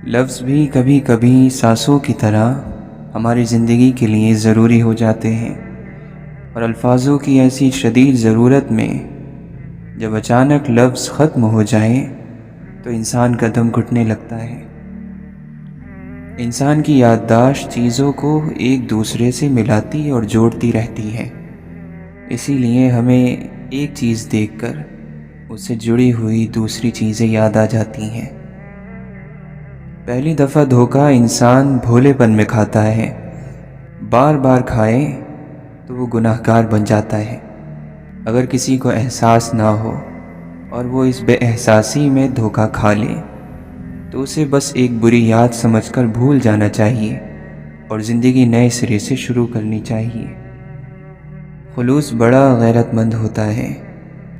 لفظ بھی کبھی کبھی سانسوں کی طرح ہماری زندگی کے لیے ضروری ہو جاتے ہیں، اور الفاظوں کی ایسی شدید ضرورت میں جب اچانک لفظ ختم ہو جائیں تو انسان کا دم گھٹنے لگتا ہے۔ انسان کی یادداشت چیزوں کو ایک دوسرے سے ملاتی اور جوڑتی رہتی ہے، اسی لیے ہمیں ایک چیز دیکھ کر اس سے جڑی ہوئی دوسری چیزیں یاد آ جاتی ہیں۔ پہلی دفعہ دھوکہ انسان بھولے پن میں کھاتا ہے، بار بار کھائے تو وہ گناہ گار بن جاتا ہے۔ اگر کسی کو احساس نہ ہو اور وہ اس بے احساسی میں دھوکہ کھا لے تو اسے بس ایک بری یاد سمجھ کر بھول جانا چاہیے اور زندگی نئے سرے سے شروع کرنی چاہیے۔ خلوص بڑا غیرت مند ہوتا ہے۔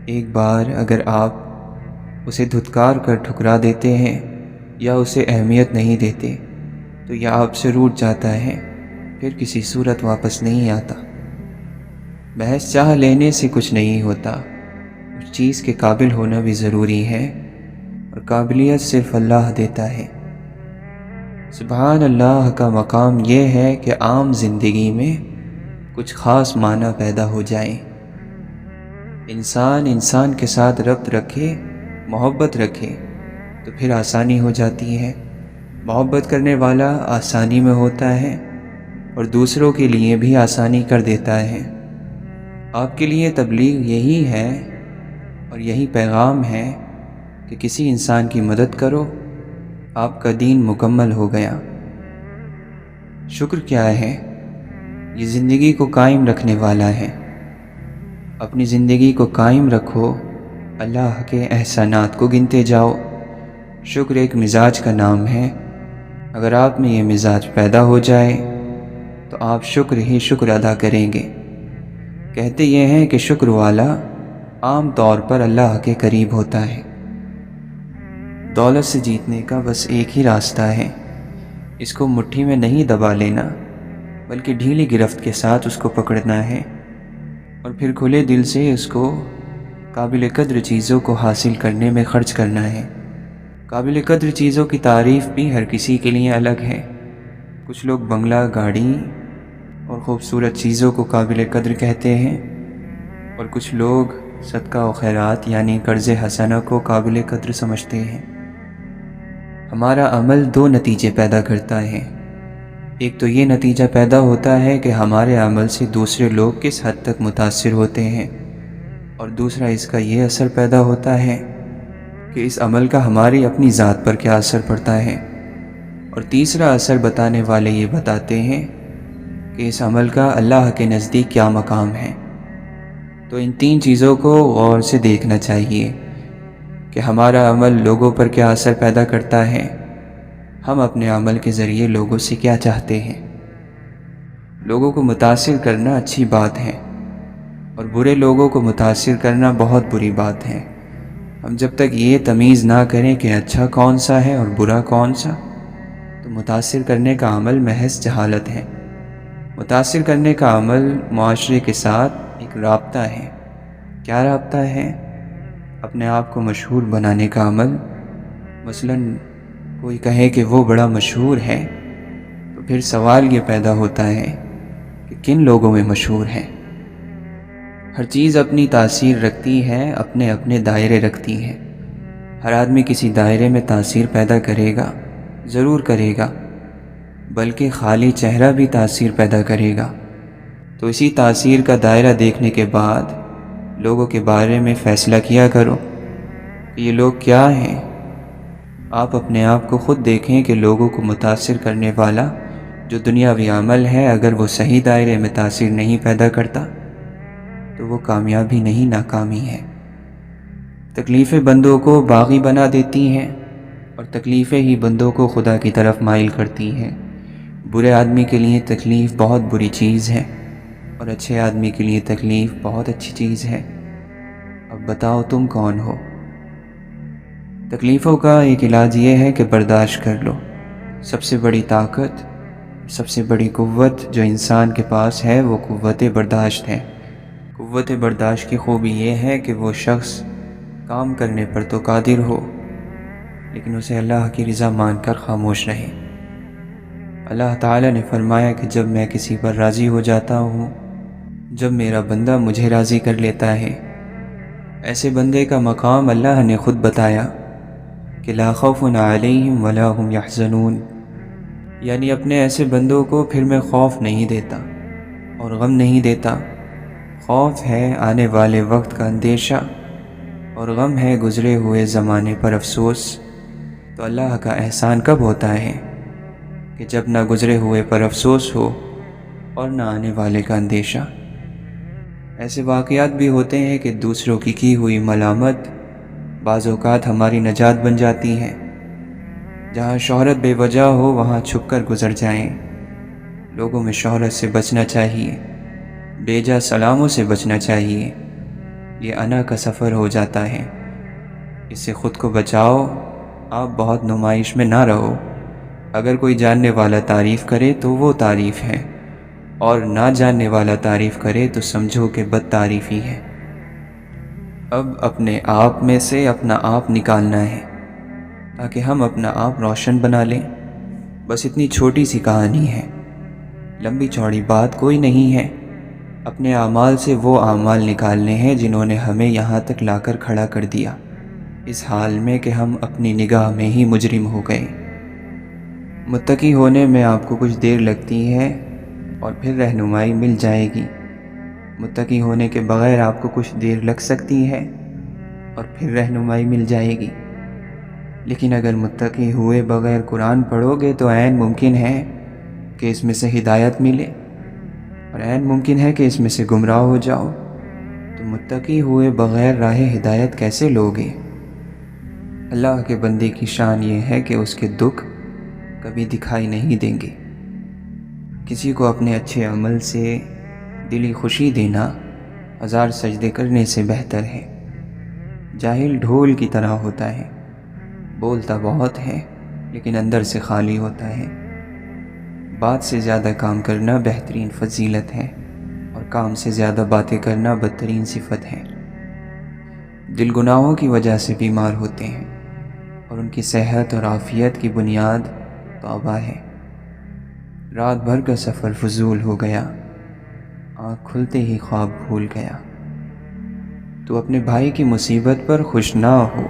ایک بار اگر آپ اسے دھتکار کر ٹھکرا دیتے ہیں یا اسے اہمیت نہیں دیتے تو یہ آپ سے روٹھ جاتا ہے، پھر کسی صورت واپس نہیں آتا۔ محض چاہ لینے سے کچھ نہیں ہوتا، اس چیز کے قابل ہونا بھی ضروری ہے، اور قابلیت صرف اللہ دیتا ہے۔ سبحان اللہ کا مقام یہ ہے کہ عام زندگی میں کچھ خاص معنی پیدا ہو جائیں۔ انسان کے ساتھ ربط رکھے، محبت رکھے تو پھر آسانی ہو جاتی ہے۔ محبت کرنے والا آسانی میں ہوتا ہے اور دوسروں کے لیے بھی آسانی کر دیتا ہے۔ آپ کے لیے تبلیغ یہی ہے اور یہی پیغام ہے کہ کسی انسان کی مدد کرو، آپ کا دین مکمل ہو گیا۔ شکر کیا ہے؟ یہ زندگی کو قائم رکھنے والا ہے۔ اپنی زندگی کو قائم رکھو، اللہ کے احسانات کو گنتے جاؤ۔ شکر ایک مزاج کا نام ہے، اگر آپ میں یہ مزاج پیدا ہو جائے تو آپ شکر ہی شکر ادا کریں گے۔ کہتے یہ ہیں کہ شکر والا عام طور پر اللہ کے قریب ہوتا ہے۔ دولت سے جیتنے کا بس ایک ہی راستہ ہے، اس کو مٹھی میں نہیں دبا لینا بلکہ ڈھیلی گرفت کے ساتھ اس کو پکڑنا ہے، اور پھر کھلے دل سے اس کو قابل قدر چیزوں کو حاصل کرنے میں خرچ کرنا ہے۔ قابل قدر چیزوں کی تعریف بھی ہر کسی کے لیے الگ ہے۔ کچھ لوگ بنگلہ، گاڑی اور خوبصورت چیزوں کو قابل قدر کہتے ہیں، اور کچھ لوگ صدقہ و خیرات یعنی قرض حسنہ کو قابل قدر سمجھتے ہیں۔ ہمارا عمل دو نتیجے پیدا کرتا ہے۔ ایک تو یہ نتیجہ پیدا ہوتا ہے کہ ہمارے عمل سے دوسرے لوگ کس حد تک متاثر ہوتے ہیں، اور دوسرا اس کا یہ اثر پیدا ہوتا ہے کہ اس عمل کا ہماری اپنی ذات پر کیا اثر پڑتا ہے، اور تیسرا اثر بتانے والے یہ بتاتے ہیں کہ اس عمل کا اللہ کے نزدیک کیا مقام ہے۔ تو ان تین چیزوں کو غور سے دیکھنا چاہیے کہ ہمارا عمل لوگوں پر کیا اثر پیدا کرتا ہے، ہم اپنے عمل کے ذریعے لوگوں سے کیا چاہتے ہیں۔ لوگوں کو متاثر کرنا اچھی بات ہے، اور برے لوگوں کو متاثر کرنا بہت بری بات ہے۔ ہم جب تک یہ تمیز نہ کریں کہ اچھا کون سا ہے اور برا کون سا، تو متاثر کرنے کا عمل محض جہالت ہے۔ متاثر کرنے کا عمل معاشرے کے ساتھ ایک رابطہ ہے۔ کیا رابطہ ہے؟ اپنے آپ کو مشہور بنانے کا عمل۔ مثلاً کوئی کہے کہ وہ بڑا مشہور ہے، تو پھر سوال یہ پیدا ہوتا ہے کہ کن لوگوں میں مشہور ہے۔ ہر چیز اپنی تاثیر رکھتی ہے، اپنے اپنے دائرے رکھتی ہے۔ ہر آدمی کسی دائرے میں تاثیر پیدا کرے گا، ضرور کرے گا، بلکہ خالی چہرہ بھی تاثیر پیدا کرے گا۔ تو اسی تاثیر کا دائرہ دیکھنے کے بعد لوگوں کے بارے میں فیصلہ کیا کرو کہ یہ لوگ کیا ہیں۔ آپ اپنے آپ کو خود دیکھیں کہ لوگوں کو متاثر کرنے والا جو دنیاوی عمل ہے، اگر وہ صحیح دائرے میں تاثیر نہیں پیدا کرتا تو وہ کامیابی نہیں، ناکامی ہے۔ تکلیفیں بندوں کو باغی بنا دیتی ہیں، اور تکلیفیں ہی بندوں کو خدا کی طرف مائل کرتی ہیں۔ برے آدمی کے لیے تکلیف بہت بری چیز ہے، اور اچھے آدمی کے لیے تکلیف بہت اچھی چیز ہے۔ اب بتاؤ تم کون ہو؟ تکلیفوں کا ایک علاج یہ ہے کہ برداشت کر لو۔ سب سے بڑی طاقت، سب سے بڑی قوت جو انسان کے پاس ہے وہ قوت برداشت ہے۔ قوت برداشت کی خوبی یہ ہے کہ وہ شخص کام کرنے پر تو قادر ہو، لیکن اسے اللہ کی رضا مان کر خاموش رہے۔ اللہ تعالیٰ نے فرمایا کہ جب میں کسی پر راضی ہو جاتا ہوں، جب میرا بندہ مجھے راضی کر لیتا ہے، ایسے بندے کا مقام اللہ نے خود بتایا کہ لا خوف علیہم ولا هم یحزنون، یعنی اپنے ایسے بندوں کو پھر میں خوف نہیں دیتا اور غم نہیں دیتا۔ خوف ہے آنے والے وقت کا اندیشہ اور غم ہے گزرے ہوئے زمانے پر افسوس۔ تو اللہ کا احسان کب ہوتا ہے کہ جب نہ گزرے ہوئے پر افسوس ہو اور نہ آنے والے کا اندیشہ۔ ایسے واقعات بھی ہوتے ہیں کہ دوسروں کی ہوئی ملامت بعض اوقات ہماری نجات بن جاتی ہے۔ جہاں شہرت بے وجہ ہو وہاں چھپ کر گزر جائیں۔ لوگوں میں شہرت سے بچنا چاہیے، بے جا سلاموں سے بچنا چاہیے۔ یہ انا کا سفر ہو جاتا ہے، اس سے خود کو بچاؤ۔ آپ بہت نمائش میں نہ رہو۔ اگر کوئی جاننے والا تعریف کرے تو وہ تعریف ہے، اور نہ جاننے والا تعریف کرے تو سمجھو کہ بد تعریفی ہے۔ اب اپنے آپ میں سے اپنا آپ نکالنا ہے تاکہ ہم اپنا آپ روشن بنا لیں۔ بس اتنی چھوٹی سی کہانی ہے، لمبی چوڑی بات کوئی نہیں ہے۔ اپنے اعمال سے وہ اعمال نکالنے ہیں جنہوں نے ہمیں یہاں تک لا کر کھڑا کر دیا، اس حال میں کہ ہم اپنی نگاہ میں ہی مجرم ہو گئے۔ متقی ہونے میں آپ کو کچھ دیر لگتی ہے اور پھر رہنمائی مل جائے گی۔ متقی ہونے کے بغیر آپ کو کچھ دیر لگ سکتی ہے اور پھر رہنمائی مل جائے گی، لیکن اگر متقی ہوئے بغیر قرآن پڑھو گے تو عین ممکن ہے کہ اس میں سے ہدایت ملے، اور عین ممکن ہے کہ اس میں سے گمراہ ہو جاؤ۔ تو متقی ہوئے بغیر راہ ہدایت کیسے لوگے؟ اللہ کے بندے کی شان یہ ہے کہ اس کے دکھ کبھی دکھائی نہیں دیں گے۔ کسی کو اپنے اچھے عمل سے دلی خوشی دینا 1000 سجدے کرنے سے بہتر ہے۔ جاہل ڈھول کی طرح ہوتا ہے، بولتا بہت ہے لیکن اندر سے خالی ہوتا ہے۔ بات سے زیادہ کام کرنا بہترین فضیلت ہے، اور کام سے زیادہ باتیں کرنا بدترین صفت ہے۔ دل گناہوں کی وجہ سے بیمار ہوتے ہیں، اور ان کی صحت اور عافیت کی بنیاد توبہ ہے۔ رات بھر کا سفر فضول ہو گیا، آنکھ کھلتے ہی خواب بھول گیا۔ تو اپنے بھائی کی مصیبت پر خوش نہ ہو،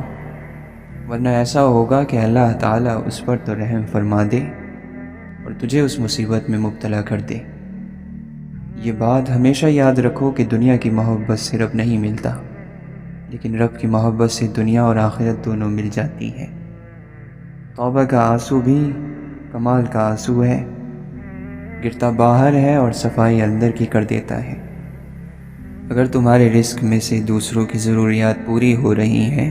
ورنہ ایسا ہوگا کہ اللہ تعالیٰ اس پر تو رحم فرما دے اور تجھے اس مصیبت میں مبتلا کر دے۔ یہ بات ہمیشہ یاد رکھو کہ دنیا کی محبت سے رب نہیں ملتا، لیکن رب کی محبت سے دنیا اور آخرت دونوں مل جاتی ہے۔ توبہ کا آنسو بھی کمال کا آنسو ہے، گرتا باہر ہے اور صفائی اندر کی کر دیتا ہے۔ اگر تمہارے رزق میں سے دوسروں کی ضروریات پوری ہو رہی ہیں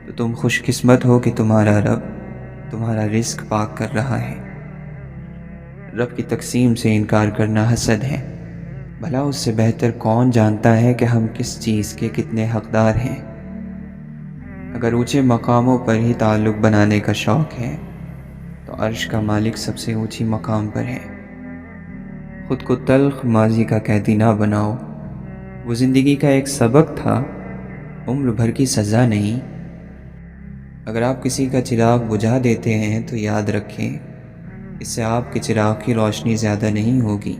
تو تم خوش قسمت ہو کہ تمہارا رب تمہارا رزق پاک کر رہا ہے۔ رب کی تقسیم سے انکار کرنا حسد ہے۔ بھلا اس سے بہتر کون جانتا ہے کہ ہم کس چیز کے کتنے حقدار ہیں؟ اگر اونچے مقاموں پر ہی تعلق بنانے کا شوق ہے تو عرش کا مالک سب سے اونچی مقام پر ہے۔ خود کو تلخ ماضی کا قیدی نہ بناؤ، وہ زندگی کا ایک سبق تھا، عمر بھر کی سزا نہیں۔ اگر آپ کسی کا چراغ بجھا دیتے ہیں تو یاد رکھیں اس سے آپ کے چراغ کی روشنی زیادہ نہیں ہوگی۔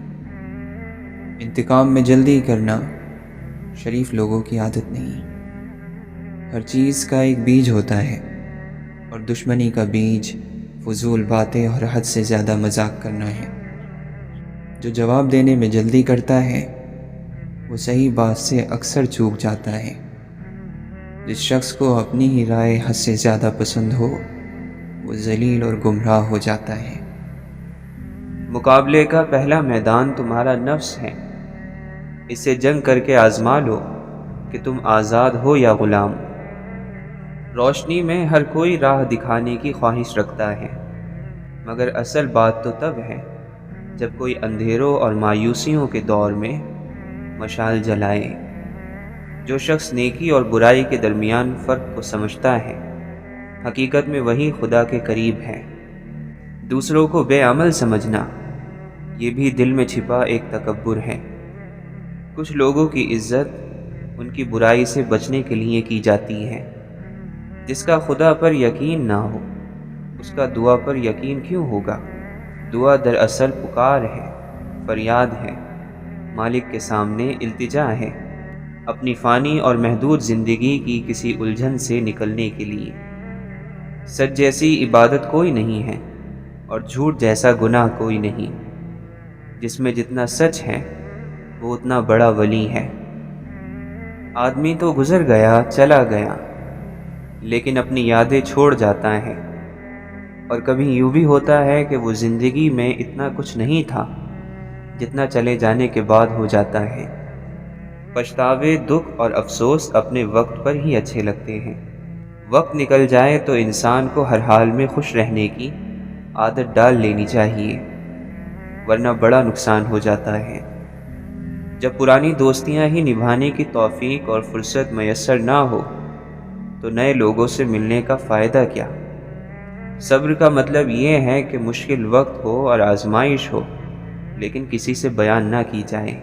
انتقام میں جلدی کرنا شریف لوگوں کی عادت نہیں۔ ہر چیز کا ایک بیج ہوتا ہے، اور دشمنی کا بیج فضول باتیں اور حد سے زیادہ مذاق کرنا ہے۔ جو جواب دینے میں جلدی کرتا ہے وہ صحیح بات سے اکثر چوک جاتا ہے۔ جس شخص کو اپنی ہی رائے حد سے زیادہ پسند ہو وہ ذلیل اور گمراہ ہو جاتا ہے۔ مقابلے کا پہلا میدان تمہارا نفس ہے، اس سے جنگ کر کے آزما لو کہ تم آزاد ہو یا غلام۔ روشنی میں ہر کوئی راہ دکھانے کی خواہش رکھتا ہے، مگر اصل بات تو تب ہے جب کوئی اندھیروں اور مایوسیوں کے دور میں مشال جلائے۔ جو شخص نیکی اور برائی کے درمیان فرق کو سمجھتا ہے، حقیقت میں وہی خدا کے قریب ہے۔ دوسروں کو بے عمل سمجھنا یہ بھی دل میں چھپا ایک تکبر ہے۔ کچھ لوگوں کی عزت ان کی برائی سے بچنے کے لیے کی جاتی ہے۔ جس کا خدا پر یقین نہ ہو اس کا دعا پر یقین کیوں ہوگا؟ دعا دراصل پکار ہے، فریاد ہے، مالک کے سامنے التجا ہے، اپنی فانی اور محدود زندگی کی کسی الجھن سے نکلنے کے لیے۔ سچ جیسی عبادت کوئی نہیں ہے اور جھوٹ جیسا گناہ کوئی نہیں۔ جس میں جتنا سچ ہے وہ اتنا بڑا ولی ہے۔ آدمی تو گزر گیا، چلا گیا، لیکن اپنی یادیں چھوڑ جاتا ہے۔ اور کبھی یوں بھی ہوتا ہے کہ وہ زندگی میں اتنا کچھ نہیں تھا جتنا چلے جانے کے بعد ہو جاتا ہے۔ پچھتاوے، دکھ اور افسوس اپنے وقت پر ہی اچھے لگتے ہیں۔ وقت نکل جائے تو انسان کو ہر حال میں خوش رہنے کی عادت ڈال لینی چاہیے، ورنہ بڑا نقصان ہو جاتا ہے۔ جب پرانی دوستیاں ہی نبھانے کی توفیق اور فرصت میسر نہ ہو تو نئے لوگوں سے ملنے کا فائدہ کیا؟ صبر کا مطلب یہ ہے کہ مشکل وقت ہو اور آزمائش ہو لیکن کسی سے بیان نہ کی جائے۔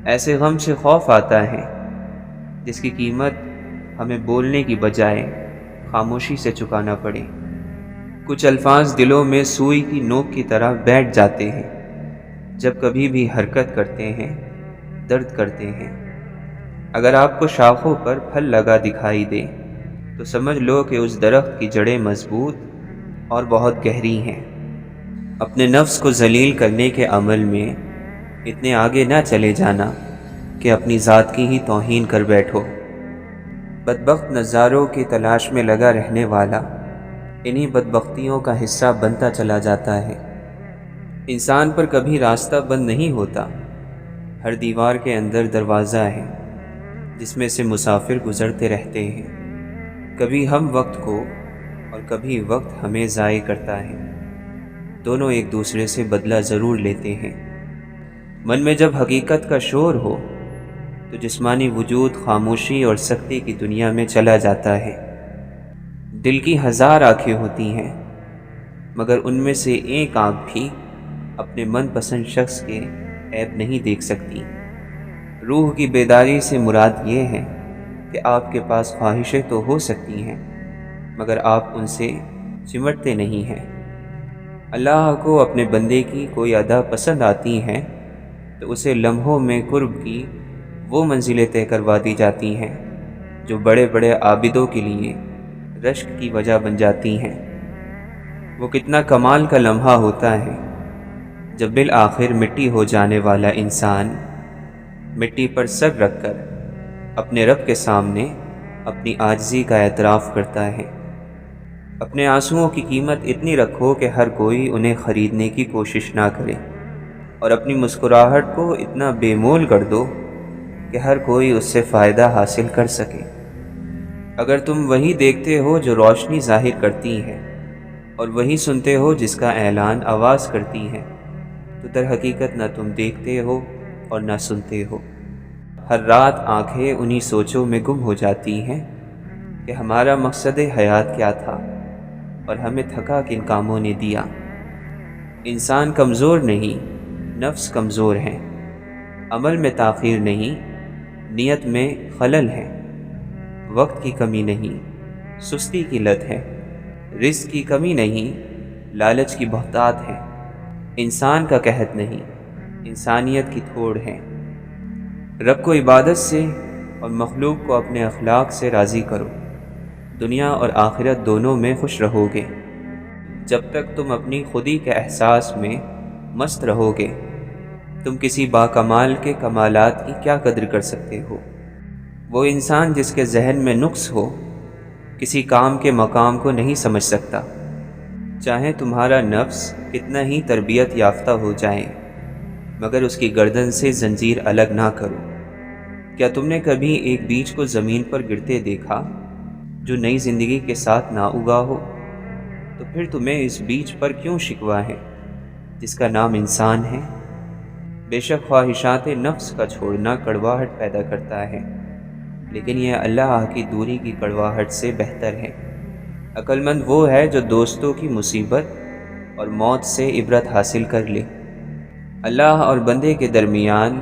ایسے غم سے خوف آتا ہے جس کی قیمت ہمیں بولنے کی بجائے خاموشی سے چکانا پڑے۔ کچھ الفاظ دلوں میں سوئی کی نوک کی طرح بیٹھ جاتے ہیں، جب کبھی بھی حرکت کرتے ہیں، درد کرتے ہیں۔ اگر آپ کو شاخوں پر پھل لگا دکھائی دے تو سمجھ لو کہ اس درخت کی جڑیں مضبوط اور بہت گہری ہیں۔ اپنے نفس کو ذلیل کرنے کے عمل میں اتنے آگے نہ چلے جانا کہ اپنی ذات کی ہی توہین کر بیٹھو۔ بدبخت نظاروں کی تلاش میں لگا رہنے والا انہی بدبختیوں کا حصہ بنتا چلا جاتا ہے۔ انسان پر کبھی راستہ بند نہیں ہوتا، ہر دیوار کے اندر دروازہ ہے جس میں سے مسافر گزرتے رہتے ہیں۔ کبھی ہم وقت کو اور کبھی وقت ہمیں ضائع کرتا ہے، دونوں ایک دوسرے سے بدلہ ضرور لیتے ہیں۔ من میں جب حقیقت کا شور ہو تو جسمانی وجود خاموشی اور سکتے کی دنیا میں چلا جاتا ہے۔ دل کی ہزار آنکھیں ہوتی ہیں مگر ان میں سے ایک آنکھ بھی اپنے من پسند شخص کے عیب نہیں دیکھ سکتی۔ روح کی بیداری سے مراد یہ ہے کہ آپ کے پاس خواہشیں تو ہو سکتی ہیں مگر آپ ان سے چمٹتے نہیں ہیں۔ اللہ کو اپنے بندے کی کوئی ادا پسند آتی ہیں تو اسے لمحوں میں قرب کی وہ منزلیں طے کروا دی جاتی ہیں جو بڑے بڑے عابدوں کے لیے رشک کی وجہ بن جاتی ہیں۔ وہ کتنا کمال کا لمحہ ہوتا ہے جب بالآخر مٹی ہو جانے والا انسان مٹی پر سر رکھ کر اپنے رب کے سامنے اپنی عاجزی کا اعتراف کرتا ہے۔ اپنے آنسوؤں کی قیمت اتنی رکھو کہ ہر کوئی انہیں خریدنے کی کوشش نہ کرے، اور اپنی مسکراہٹ کو اتنا بے مول کر دو کہ ہر کوئی اس سے فائدہ حاصل کر سکے۔ اگر تم وہی دیکھتے ہو جو روشنی ظاہر کرتی ہے اور وہی سنتے ہو جس کا اعلان آواز کرتی ہے تو در حقیقت نہ تم دیکھتے ہو اور نہ سنتے ہو۔ ہر رات آنکھیں انہی سوچوں میں گم ہو جاتی ہیں کہ ہمارا مقصد حیات کیا تھا اور ہمیں تھکا کن کاموں نے دیا۔ انسان کمزور نہیں، نفس کمزور ہے۔ عمل میں تاخیر نہیں، نیت میں خلل ہے۔ وقت کی کمی نہیں، سستی کی لت ہے۔ رزق کی کمی نہیں، لالچ کی بہتات ہے۔ انسان کا قحط نہیں، انسانیت کی تھوڑ ہے۔ رب کو عبادت سے اور مخلوق کو اپنے اخلاق سے راضی کرو، دنیا اور آخرت دونوں میں خوش رہو گے۔ جب تک تم اپنی خودی کے احساس میں مست رہو گے تم کسی باکمال کے کمالات کی کیا قدر کر سکتے ہو؟ وہ انسان جس کے ذہن میں نقص ہو کسی کام کے مقام کو نہیں سمجھ سکتا، چاہے تمہارا نفس کتنا ہی تربیت یافتہ ہو جائے مگر اس کی گردن سے زنجیر الگ نہ کرو۔ کیا تم نے کبھی ایک بیج کو زمین پر گرتے دیکھا جو نئی زندگی کے ساتھ نہ اگا ہو؟ تو پھر تمہیں اس بیج پر کیوں شکوہ ہے جس کا نام انسان ہے؟ بے شک خواہشات نفس کا چھوڑنا کڑواہٹ پیدا کرتا ہے، لیکن یہ اللہ کی دوری کی کڑواہٹ سے بہتر ہے۔ عقل مند وہ ہے جو دوستوں کی مصیبت اور موت سے عبرت حاصل کر لے۔ اللہ اور بندے کے درمیان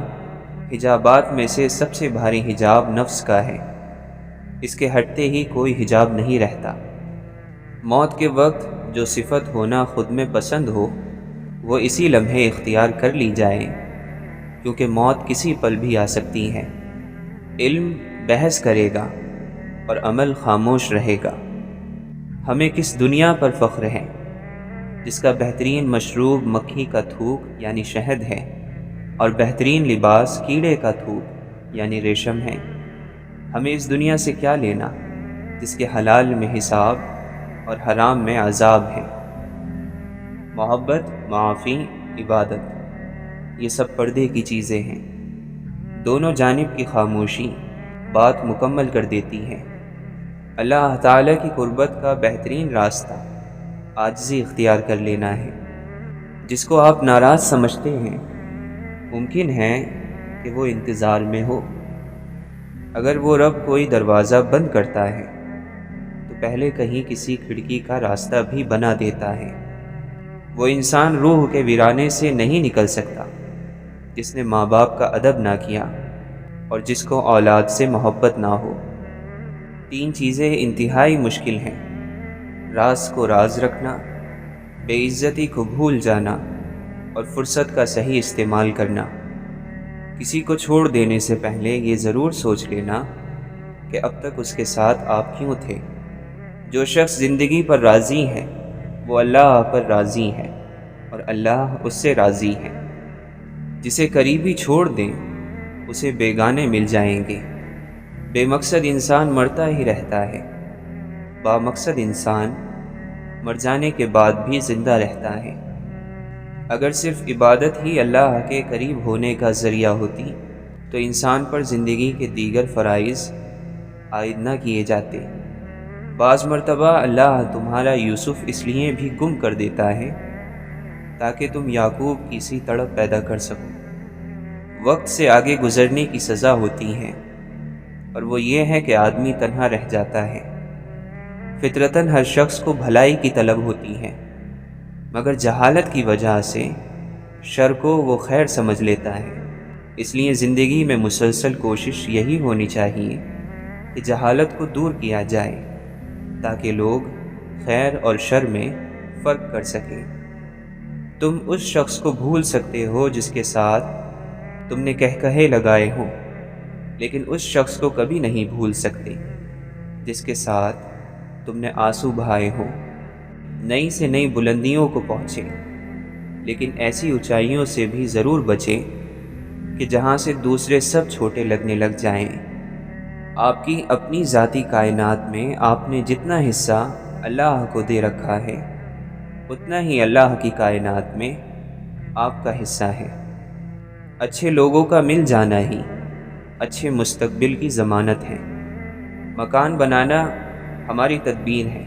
حجابات میں سے سب سے بھاری حجاب نفس کا ہے، اس کے ہٹتے ہی کوئی حجاب نہیں رہتا۔ موت کے وقت جو صفت ہونا خود میں پسند ہو وہ اسی لمحے اختیار کر لی جائے، کیونکہ موت کسی پل بھی آ سکتی ہے۔ علم بحث کرے گا اور عمل خاموش رہے گا۔ ہمیں کس دنیا پر فخر ہے جس کا بہترین مشروب مکھی کا تھوک یعنی شہد ہے اور بہترین لباس کیڑے کا تھوک یعنی ریشم ہے؟ ہمیں اس دنیا سے کیا لینا جس کے حلال میں حساب اور حرام میں عذاب ہے؟ محبت، معافی، عبادت، یہ سب پردے کی چیزیں ہیں۔ دونوں جانب کی خاموشی بات مکمل کر دیتی ہے۔ اللہ تعالیٰ کی قربت کا بہترین راستہ عاجزی اختیار کر لینا ہے۔ جس کو آپ ناراض سمجھتے ہیں ممکن ہے کہ وہ انتظار میں ہو۔ اگر وہ رب کوئی دروازہ بند کرتا ہے تو پہلے کہیں کسی کھڑکی کا راستہ بھی بنا دیتا ہے۔ وہ انسان روح کے ویرانے سے نہیں نکل سکتا جس نے ماں باپ کا ادب نہ کیا اور جس کو اولاد سے محبت نہ ہو۔ 3 چیزیں انتہائی مشکل ہیں: راز کو راز رکھنا، بے عزتی کو بھول جانا اور فرصت کا صحیح استعمال کرنا۔ کسی کو چھوڑ دینے سے پہلے یہ ضرور سوچ لینا کہ اب تک اس کے ساتھ آپ کیوں تھے۔ جو شخص زندگی پر راضی ہے وہ اللہ پر راضی ہے اور اللہ اس سے راضی ہے۔ جسے قریبی چھوڑ دیں اسے بیگانے مل جائیں گے۔ بے مقصد انسان مرتا ہی رہتا ہے، با مقصد انسان مر جانے کے بعد بھی زندہ رہتا ہے۔ اگر صرف عبادت ہی اللہ کے قریب ہونے کا ذریعہ ہوتی تو انسان پر زندگی کے دیگر فرائض عائد نہ کیے جاتے۔ بعض مرتبہ اللہ تمہارا یوسف اس لیے بھی گم کر دیتا ہے تاکہ تم یعقوب کی سی تڑپ پیدا کر سکو۔ وقت سے آگے گزرنے کی سزا ہوتی ہے اور وہ یہ ہے کہ آدمی تنہا رہ جاتا ہے۔ فطرتاً ہر شخص کو بھلائی کی طلب ہوتی ہے، مگر جہالت کی وجہ سے شر کو وہ خیر سمجھ لیتا ہے۔ اس لیے زندگی میں مسلسل کوشش یہی ہونی چاہیے کہ جہالت کو دور کیا جائے تاکہ لوگ خیر اور شر میں فرق کر سکیں۔ تم اس شخص کو بھول سکتے ہو جس کے ساتھ تم نے کہے لگائے ہوں، لیکن اس شخص کو کبھی نہیں بھول سکتے جس کے ساتھ تم نے آنسو بہائے ہوں۔ نئی سے نئی بلندیوں کو پہنچیں، لیکن ایسی اونچائیوں سے بھی ضرور بچیں کہ جہاں سے دوسرے سب چھوٹے لگنے لگ جائیں۔ آپ کی اپنی ذاتی کائنات میں آپ نے جتنا حصہ اللہ کو دے رکھا ہے اتنا ہی اللہ کی کائنات میں آپ کا حصہ ہے۔ اچھے لوگوں کا مل جانا ہی اچھے مستقبل کی ضمانت ہے۔ مکان بنانا ہماری تدبیر ہے،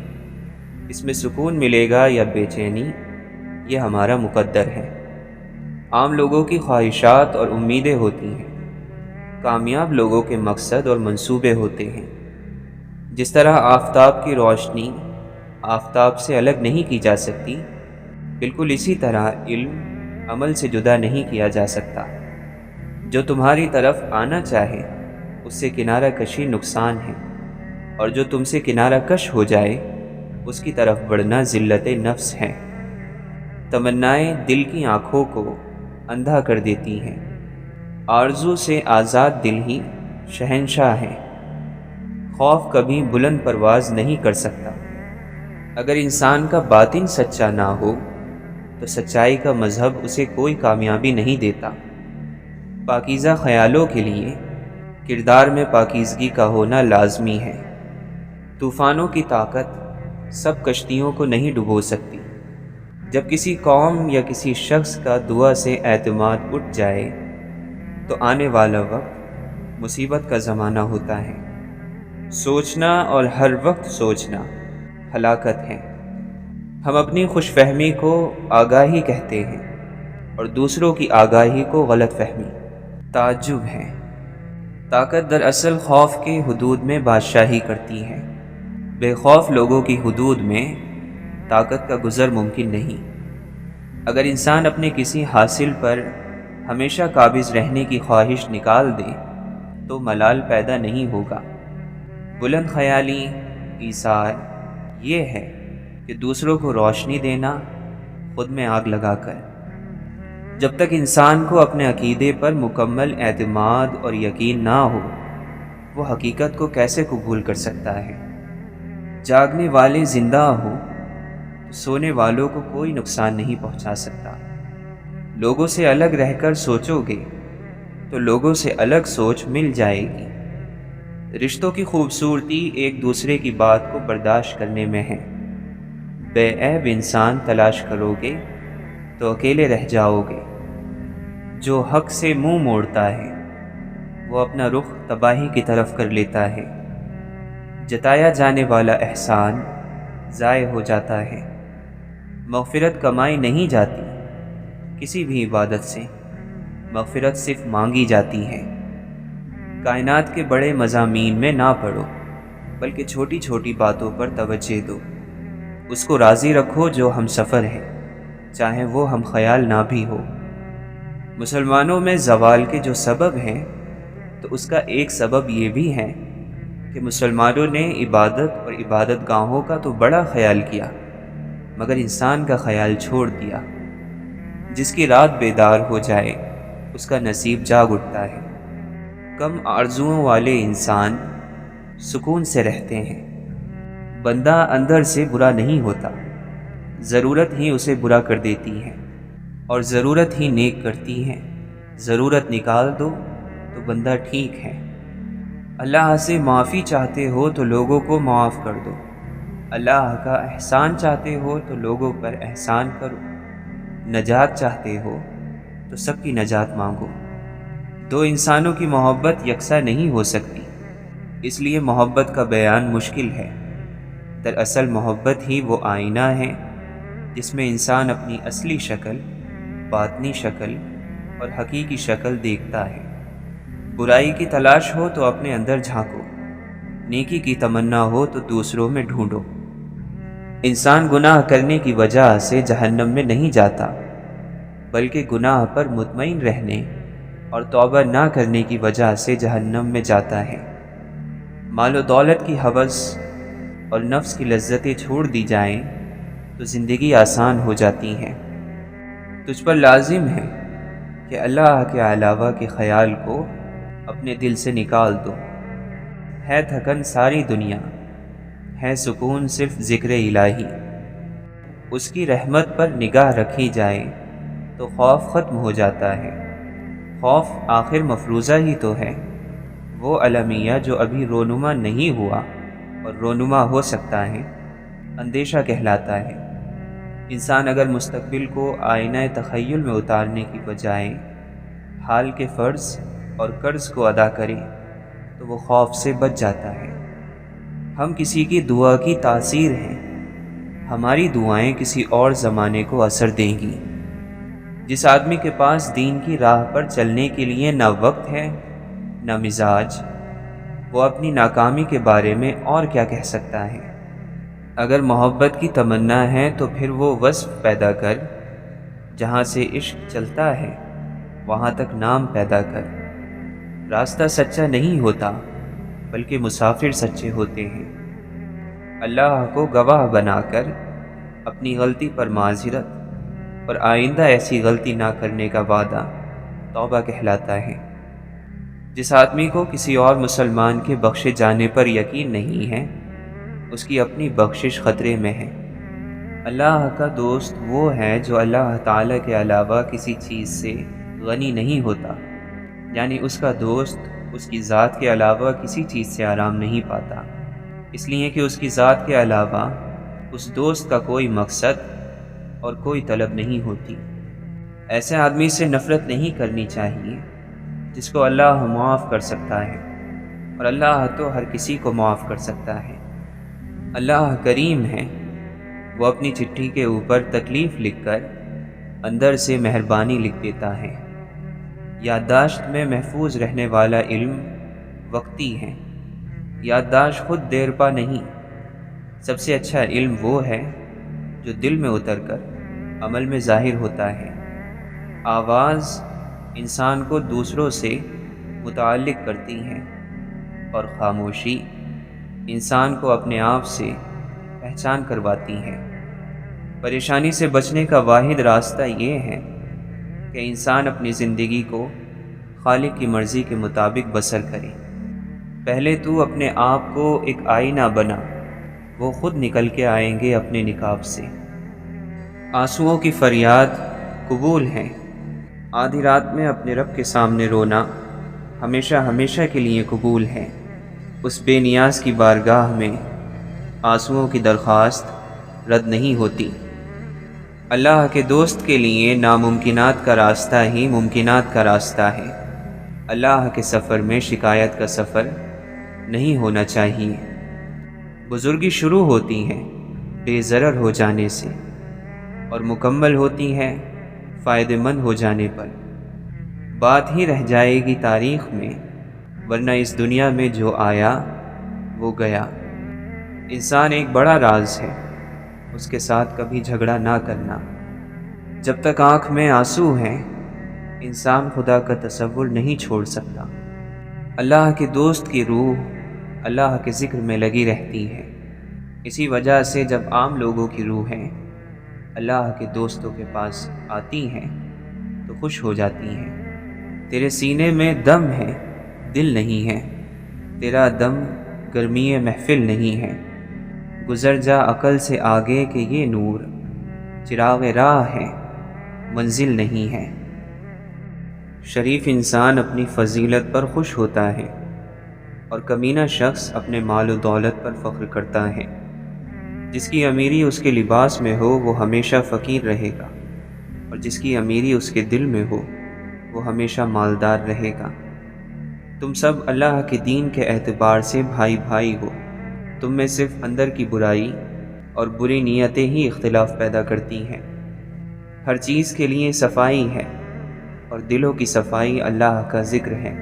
اس میں سکون ملے گا یا بے چینی یہ ہمارا مقدر ہے۔ عام لوگوں کی خواہشات اور امیدیں ہوتی ہیں، کامیاب لوگوں کے مقصد اور منصوبے ہوتے ہیں۔ جس طرح آفتاب کی روشنی آفتاب سے الگ نہیں کی جا سکتی، بالکل اسی طرح علم عمل سے جدا نہیں کیا جا سکتا۔ جو تمہاری طرف آنا چاہے اس سے کنارہ کشی نقصان ہے، اور جو تم سے کنارہ کش ہو جائے اس کی طرف بڑھنا ذلت نفس ہے۔ تمنائیں دل کی آنکھوں کو اندھا کر دیتی ہیں، آرزو سے آزاد دل ہی شہنشاہ ہے۔ خوف کبھی بلند پرواز نہیں کر سکتا۔ اگر انسان کا باطن سچا نہ ہو تو سچائی کا مذہب اسے کوئی کامیابی نہیں دیتا۔ پاکیزہ خیالوں کے لیے کردار میں پاکیزگی کا ہونا لازمی ہے۔ طوفانوں کی طاقت سب کشتیوں کو نہیں ڈبو سکتی۔ جب کسی قوم یا کسی شخص کا دعا سے اعتماد اٹھ جائے تو آنے والا وقت مصیبت کا زمانہ ہوتا ہے۔ سوچنا اور ہر وقت سوچنا ہلاکت ہے۔ ہم اپنی خوش فہمی کو آگاہی کہتے ہیں اور دوسروں کی آگاہی کو غلط فہمی۔ تعجب ہے، طاقت دراصل خوف کے حدود میں بادشاہی کرتی ہے۔ بے خوف لوگوں کی حدود میں طاقت کا گزر ممکن نہیں۔ اگر انسان اپنے کسی حاصل پر ہمیشہ قابض رہنے کی خواہش نکال دے تو ملال پیدا نہیں ہوگا۔ بلند خیالی، ایثار یہ ہے کہ دوسروں کو روشنی دینا خود میں آگ لگا کر۔ جب تک انسان کو اپنے عقیدے پر مکمل اعتماد اور یقین نہ ہو، وہ حقیقت کو کیسے قبول کر سکتا ہے؟ جاگنے والے زندہ ہو تو سونے والوں کو کوئی نقصان نہیں پہنچا سکتا۔ لوگوں سے الگ رہ کر سوچو گے تو لوگوں سے الگ سوچ مل جائے گی۔ رشتوں کی خوبصورتی ایک دوسرے کی بات کو برداشت کرنے میں ہے۔ بے عیب انسان تلاش کرو گے تو اکیلے رہ جاؤ گے۔ جو حق سے منہ موڑتا ہے وہ اپنا رخ تباہی کی طرف کر لیتا ہے۔ جتایا جانے والا احسان ضائع ہو جاتا ہے۔ مغفرت کمائی نہیں جاتی کسی بھی عبادت سے، مغفرت صرف مانگی جاتی ہے۔ کائنات کے بڑے مضامین میں نہ پڑو، بلکہ چھوٹی چھوٹی باتوں پر توجہ دو۔ اس کو راضی رکھو جو ہم سفر ہے، چاہے وہ ہم خیال نہ بھی ہو۔ مسلمانوں میں زوال کے جو سبب ہیں تو اس کا ایک سبب یہ بھی ہے کہ مسلمانوں نے عبادت اور عبادت گاہوں کا تو بڑا خیال کیا، مگر انسان کا خیال چھوڑ دیا۔ جس کی رات بیدار ہو جائے اس کا نصیب جاگ اٹھتا ہے۔ کم آرزوؤں والے انسان سکون سے رہتے ہیں۔ بندہ اندر سے برا نہیں ہوتا، ضرورت ہی اسے برا کر دیتی ہے، اور ضرورت ہی نیک کرتی ہے۔ ضرورت نکال دو تو بندہ ٹھیک ہے۔ اللہ سے معافی چاہتے ہو تو لوگوں کو معاف کر دو۔ اللہ کا احسان چاہتے ہو تو لوگوں پر احسان کرو۔ نجات چاہتے ہو تو سب کی نجات مانگو۔ دو انسانوں کی محبت یکساں نہیں ہو سکتی، اس لیے محبت کا بیان مشکل ہے۔ دراصل محبت ہی وہ آئینہ ہے جس میں انسان اپنی اصلی شکل، باطنی شکل اور حقیقی شکل دیکھتا ہے۔ برائی کی تلاش ہو تو اپنے اندر جھانکو، نیکی کی تمنا ہو تو دوسروں میں ڈھونڈو۔ انسان گناہ کرنے کی وجہ سے جہنم میں نہیں جاتا، بلکہ گناہ پر مطمئن رہنے اور توبہ نہ کرنے کی وجہ سے جہنم میں جاتا ہے۔ مال و دولت کی ہوس اور نفس کی لذتیں چھوڑ دی جائیں تو زندگی آسان ہو جاتی ہے۔ تجھ پر لازم ہے کہ اللہ کے علاوہ کے خیال کو اپنے دل سے نکال دو۔ ہے تھکن ساری دنیا، ہے سکون صرف ذکر الہی۔ اس کی رحمت پر نگاہ رکھی جائے تو خوف ختم ہو جاتا ہے۔ خوف آخر مفروضہ ہی تو ہے، وہ المیہ جو ابھی رونما نہیں ہوا اور رونما ہو سکتا ہے، اندیشہ کہلاتا ہے۔ انسان اگر مستقبل کو آئینہ تخیل میں اتارنے کی بجائے حال کے فرض اور قرض کو ادا کرے تو وہ خوف سے بچ جاتا ہے۔ ہم کسی کی دعا کی تاثیر ہیں، ہماری دعائیں کسی اور زمانے کو اثر دیں گی۔ جس آدمی کے پاس دین کی راہ پر چلنے کے لیے نہ وقت ہے نہ مزاج، وہ اپنی ناکامی کے بارے میں اور کیا کہہ سکتا ہے؟ اگر محبت کی تمنا ہے تو پھر وہ وصف پیدا کر، جہاں سے عشق چلتا ہے وہاں تک نام پیدا کر۔ راستہ سچا نہیں ہوتا بلکہ مسافر سچے ہوتے ہیں۔ اللہ کو گواہ بنا کر اپنی غلطی پر معذرت اور آئندہ ایسی غلطی نہ کرنے کا وعدہ توبہ کہلاتا ہے۔ جس آدمی کو کسی اور مسلمان کے بخشے جانے پر یقین نہیں ہے، اس کی اپنی بخشش خطرے میں ہے۔ اللہ کا دوست وہ ہے جو اللہ تعالیٰ کے علاوہ کسی چیز سے غنی نہیں ہوتا، یعنی اس کا دوست اس کی ذات کے علاوہ کسی چیز سے آرام نہیں پاتا، اس لیے کہ اس کی ذات کے علاوہ اس دوست کا کوئی مقصد اور کوئی طلب نہیں ہوتی۔ ایسے آدمی سے نفرت نہیں کرنی چاہیے جس کو اللہ معاف کر سکتا ہے، اور اللہ تو ہر کسی کو معاف کر سکتا ہے۔ اللہ کریم ہے، وہ اپنی چٹھی کے اوپر تکلیف لکھ کر اندر سے مہربانی لکھ دیتا ہے۔ یادداشت میں محفوظ رہنے والا علم وقتی ہے، یادداشت خود دیر پا نہیں۔ سب سے اچھا علم وہ ہے جو دل میں اتر کر عمل میں ظاہر ہوتا ہے۔ آواز انسان کو دوسروں سے متعلق کرتی ہے، اور خاموشی انسان کو اپنے آپ سے پہچان کرواتی ہے۔ پریشانی سے بچنے کا واحد راستہ یہ ہے کہ انسان اپنی زندگی کو خالق کی مرضی کے مطابق بسر کرے۔ پہلے تو اپنے آپ کو ایک آئینہ بنا، وہ خود نکل کے آئیں گے اپنے نقاب سے۔ آنسوؤں کی فریاد قبول ہیں۔ آدھی رات میں اپنے رب کے سامنے رونا ہمیشہ ہمیشہ کے لیے قبول ہے۔ اس بے نیاز کی بارگاہ میں آنسوؤں کی درخواست رد نہیں ہوتی۔ اللہ کے دوست کے لیے ناممکنات کا راستہ ہی ممکنات کا راستہ ہے۔ اللہ کے سفر میں شکایت کا سفر نہیں ہونا چاہیے۔ بزرگی شروع ہوتی ہے بے ضرر ہو جانے سے اور مکمل ہوتی ہے فائدہ مند ہو جانے پر۔ بات ہی رہ جائے گی تاریخ میں، ورنہ اس دنیا میں جو آیا وہ گیا۔ انسان ایک بڑا راز ہے، اس کے ساتھ کبھی جھگڑا نہ کرنا۔ جب تک آنکھ میں آنسو ہیں انسان خدا کا تصور نہیں چھوڑ سکتا۔ اللہ کے دوست کی روح اللہ کے ذکر میں لگی رہتی ہے۔ اسی وجہ سے جب عام لوگوں کی روحیں اللہ کے دوستوں کے پاس آتی ہیں تو خوش ہو جاتی ہیں۔ تیرے سینے میں دم ہے، دل نہیں ہے، تیرا دم گرمی محفل نہیں ہے۔ گزر جا عقل سے آگے کہ یہ نور چراغ راہ ہے، منزل نہیں ہے۔ شریف انسان اپنی فضیلت پر خوش ہوتا ہے اور کمینہ شخص اپنے مال و دولت پر فخر کرتا ہے۔ جس کی امیری اس کے لباس میں ہو وہ ہمیشہ فقیر رہے گا، اور جس کی امیری اس کے دل میں ہو وہ ہمیشہ مالدار رہے گا۔ تم سب اللہ کے دین کے اعتبار سے بھائی بھائی ہو۔ تم میں صرف اندر کی برائی اور بری نیتیں ہی اختلاف پیدا کرتی ہیں۔ ہر چیز کے لیے صفائی ہے اور دلوں کی صفائی اللہ کا ذکر ہے۔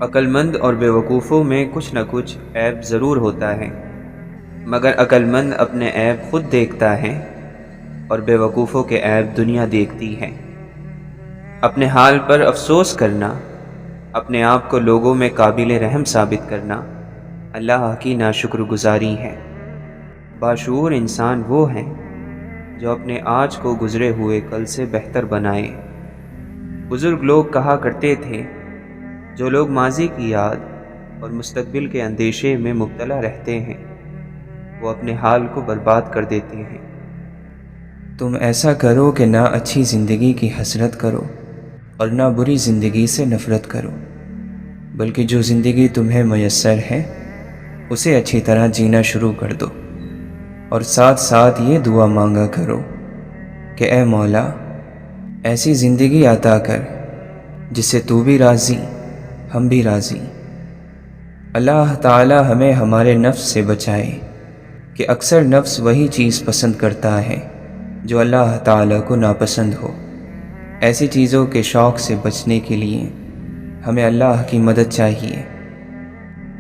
عقل مند اور بے وقوفوں میں کچھ نہ کچھ عیب ضرور ہوتا ہے، مگر عقل مند اپنے عیب خود دیکھتا ہے اور بے وقوفوں کے عیب دنیا دیکھتی ہے۔ اپنے حال پر افسوس کرنا، اپنے آپ کو لوگوں میں قابل رحم ثابت کرنا اللہ کی ناشکر گزاری ہے۔ باشعور انسان وہ ہیں جو اپنے آج کو گزرے ہوئے کل سے بہتر بنائے۔ بزرگ لوگ کہا کرتے تھے جو لوگ ماضی کی یاد اور مستقبل کے اندیشے میں مبتلا رہتے ہیں وہ اپنے حال کو برباد کر دیتے ہیں۔ تم ایسا کرو کہ نہ اچھی زندگی کی حسرت کرو اور نہ بری زندگی سے نفرت کرو، بلکہ جو زندگی تمہیں میسر ہے اسے اچھی طرح جینا شروع کر دو، اور ساتھ ساتھ یہ دعا مانگا کرو کہ اے مولا ایسی زندگی عطا کر جس سے تو بھی راضی ہم بھی راضی۔ اللہ تعالی ہمیں ہمارے نفس سے بچائے کہ اکثر نفس وہی چیز پسند کرتا ہے جو اللہ تعالی کو ناپسند ہو۔ ایسی چیزوں کے شوق سے بچنے کے لیے ہمیں اللہ کی مدد چاہیے۔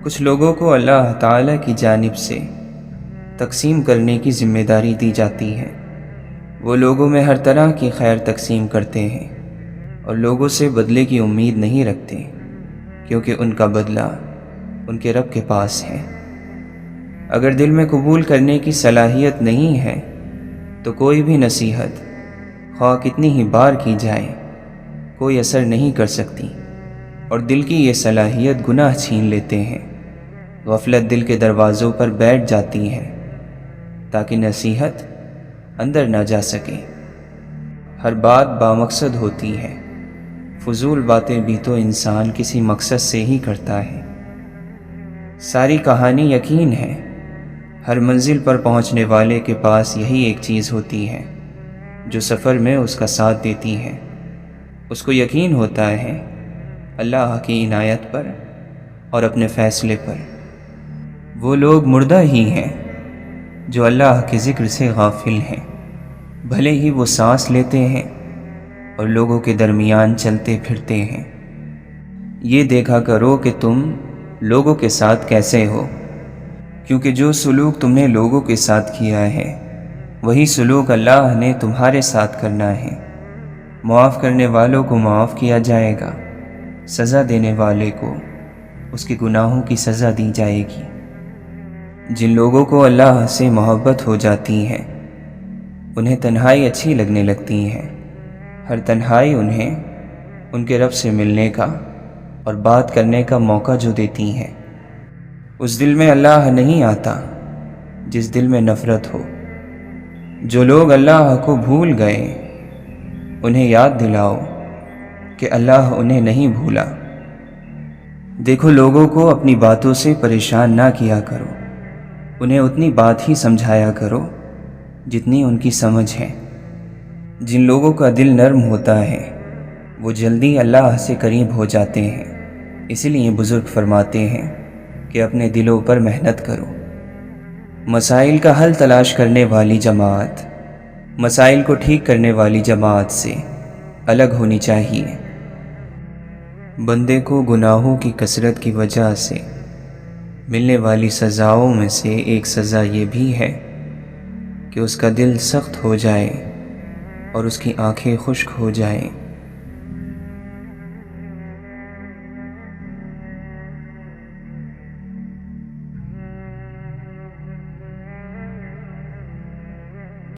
کچھ لوگوں کو اللہ تعالی کی جانب سے تقسیم کرنے کی ذمہ داری دی جاتی ہے۔ وہ لوگوں میں ہر طرح کی خیر تقسیم کرتے ہیں اور لوگوں سے بدلے کی امید نہیں رکھتے، کیونکہ ان کا بدلہ ان کے رب کے پاس ہے۔ اگر دل میں قبول کرنے کی صلاحیت نہیں ہے تو کوئی بھی نصیحت خواہ کتنی ہی بار کی جائے کوئی اثر نہیں کر سکتی، اور دل کی یہ صلاحیت گناہ چھین لیتے ہیں۔ غفلت دل کے دروازوں پر بیٹھ جاتی ہے تاکہ نصیحت اندر نہ جا سکے۔ ہر بات بامقصد ہوتی ہے، فضول باتیں بھی تو انسان کسی مقصد سے ہی کرتا ہے۔ ساری کہانی یقین ہے، ہر منزل پر پہنچنے والے کے پاس یہی ایک چیز ہوتی ہے جو سفر میں اس کا ساتھ دیتی ہے۔ اس کو یقین ہوتا ہے اللہ کی عنایت پر اور اپنے فیصلے پر۔ وہ لوگ مردہ ہی ہیں جو اللہ کے ذکر سے غافل ہیں، بھلے ہی وہ سانس لیتے ہیں اور لوگوں کے درمیان چلتے پھرتے ہیں۔ یہ دیکھا کرو کہ تم لوگوں کے ساتھ کیسے ہو، کیونکہ جو سلوک تم نے لوگوں کے ساتھ کیا ہے وہی سلوک اللہ نے تمہارے ساتھ کرنا ہے۔ معاف کرنے والوں کو معاف کیا جائے گا، سزا دینے والے کو اس کے گناہوں کی سزا دی جائے گی۔ جن لوگوں کو اللہ سے محبت ہو جاتی ہے انہیں تنہائی اچھی لگنے لگتی ہیں۔ ہر تنہائی انہیں ان کے رب سے ملنے کا اور بات کرنے کا موقع جو دیتی ہیں۔ اس دل میں اللہ نہیں آتا جس دل میں نفرت ہو۔ جو لوگ اللہ کو بھول گئے انہیں یاد دلاؤ کہ اللہ انہیں نہیں بھولا۔ دیکھو، لوگوں کو اپنی باتوں سے پریشان نہ کیا کرو، انہیں اتنی بات ہی سمجھایا کرو جتنی ان کی سمجھ ہے۔ جن لوگوں کا دل نرم ہوتا ہے وہ جلدی اللہ سے قریب ہو جاتے ہیں۔ اسی لیے بزرگ فرماتے ہیں کہ اپنے دلوں پر محنت کرو۔ مسائل کا حل تلاش کرنے والی جماعت مسائل کو ٹھیک کرنے والی جماعت سے الگ ہونی چاہیے۔ بندے کو گناہوں کی کثرت کی وجہ سے ملنے والی سزاؤں میں سے ایک سزا یہ بھی ہے کہ اس کا دل سخت ہو جائے اور اس کی آنکھیں خشک ہو جائیں۔